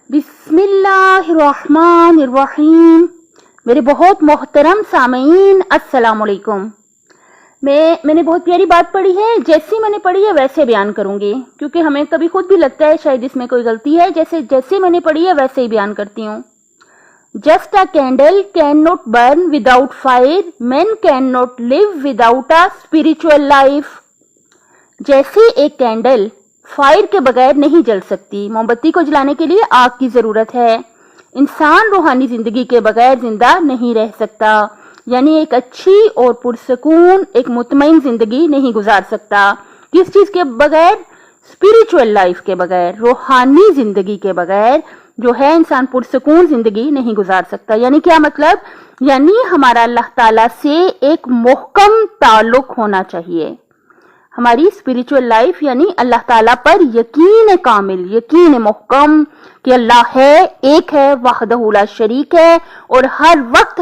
बिस्मिल्लाहिर्रहमानिर्रहीम। मेरे बहुत मोहतरम सामीन, अस्सलाम वालेकुम। मैंने बहुत प्यारी बात पढ़ी है, जैसी मैंने पढ़ी है वैसे बयान करूंगी, क्योंकि हमें कभी खुद भी लगता है शायद इसमें कोई गलती है। जैसे मैंने पढ़ी है वैसे ही बयान करती हूँ। Just a candle can not burn without fire, man can not live without a spiritual life. जैसे एक कैंडल फायर के बगैर नहीं जल सकती, मोमबत्ती को जलाने के लिए आग की जरूरत है। इंसान रूहानी जिंदगी के बगैर जिंदा नहीं रह सकता, यानी एक अच्छी और पुरसकून, एक मुतमईन जिंदगी नहीं गुजार सकता। किस चीज के बगैर? स्पिरिचुअल लाइफ के बगैर, रूहानी जिंदगी के बगैर जो है इंसान पुरसकून जिंदगी नहीं गुजार सकता। यानी क्या मतलब? यानी हमारा अल्लाह ताला से एक मोहकम ताल्लुक होना चाहिए। हमारी स्पिरिचुअल लाइफ यानी अल्लाह ताला पर यकीन कामिल, यकीन मोहकम कि अल्लाह है, एक है, वहदहू ला शरीक है और हर वक्त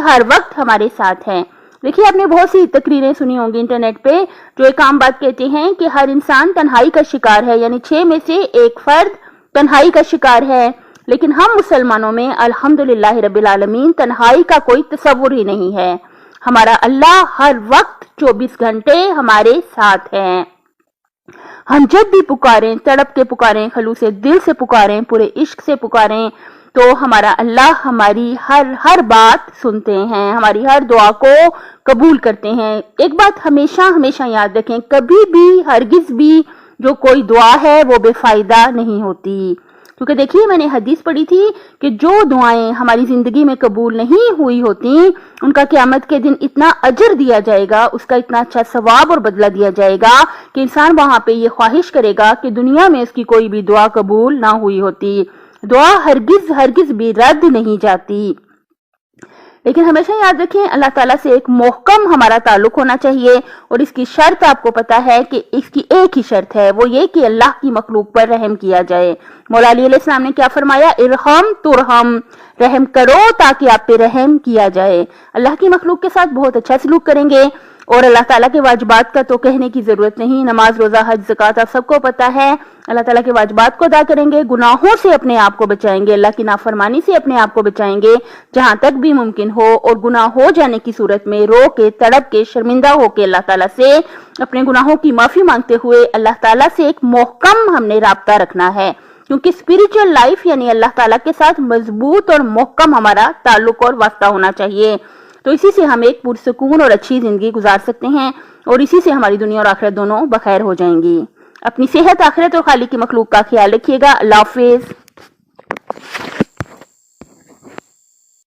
हमारे साथ है। देखिए, आपने बहुत सी तकरीरें सुनी होंगी इंटरनेट पे जो एक आम बात कहते हैं कि हर इंसान तन्हाई का शिकार है, यानी 6 में से एक फर्द तन्हाई का शिकार है। लेकिन हम मुसलमानों में अल्हम्दुलिल्लाह रब्बिल आलमीन तन्हाई का कोई तसव्वुर ही नहीं है। हमारा अल्लाह हर वक्त 24 घंटे हमारे साथ है। हम जब भी पुकारें, तड़प के पुकारें, खलूसे दिल से पुकारें, पूरे इश्क से पुकारें, तो हमारा अल्लाह हमारी हर बात सुनते हैं, हमारी हर दुआ को कबूल करते हैं। एक बात हमेशा याद रखें, कभी भी हरगिज भी जो कोई दुआ है वो बेफायदा नहीं होती। क्योंकि देखिए, मैंने हदीस पढ़ी थी कि जो दुआएं हमारी जिंदगी में कबूल नहीं हुई होती, उनका क़यामत के दिन इतना अजर दिया जाएगा, उसका इतना अच्छा सवाब और बदला दिया जाएगा कि इंसान वहां पे ये ख्वाहिश करेगा कि दुनिया में उसकी कोई भी दुआ कबूल ना हुई होती। दुआ हरगिज भी रद्द नहीं जाती। लेकिन हमेशा याद रखें, अल्लाह ताला से एक मोहकम हमारा ताल्लुक होना चाहिए। और इसकी शर्त आपको पता है कि इसकी एक ही शर्त है, वो ये कि अल्लाह की मखलूक पर रहम किया जाए। मौला अली अलैहिस्सलाम ने क्या फरमाया? इरहम तुरहम, रहम करो ताकि आप पे रहम किया जाए। अल्लाह की मखलूक के साथ बहुत अच्छा सलूक करेंगे। और अल्लाह ताला के वाजिबात का तो कहने की जरूरत नहीं, नमाज, रोजा, हज, ज़कात आप सबको पता है। अल्लाह ताला के वाजिबात को अदा करेंगे, गुनाहों से अपने आप को बचाएंगे, अल्लाह की नाफरमानी से अपने आप को बचाएंगे जहां तक भी मुमकिन हो। और गुनाह हो जाने की सूरत में रो के, तड़प के, शर्मिंदा होके अल्लाह ताला से अपने गुनाहों की माफी मांगते हुए अल्लाह ताला से एक मोहकम हमने राब्ता रखना है। क्योंकि स्पिरिचुअल लाइफ यानी अल्लाह ताला के साथ मजबूत और मोहकम हमारा ताल्लुक और वास्ता होना चाहिए। तो इसी से हम एक पुरसकून और अच्छी जिंदगी गुजार सकते हैं और इसी से हमारी दुनिया और आखिरत दोनों बखैर हो जाएंगी। अपनी सेहत, आखिरत और खालिक की मखलूक का ख्याल रखिएगा। अल्लाह हाफिज।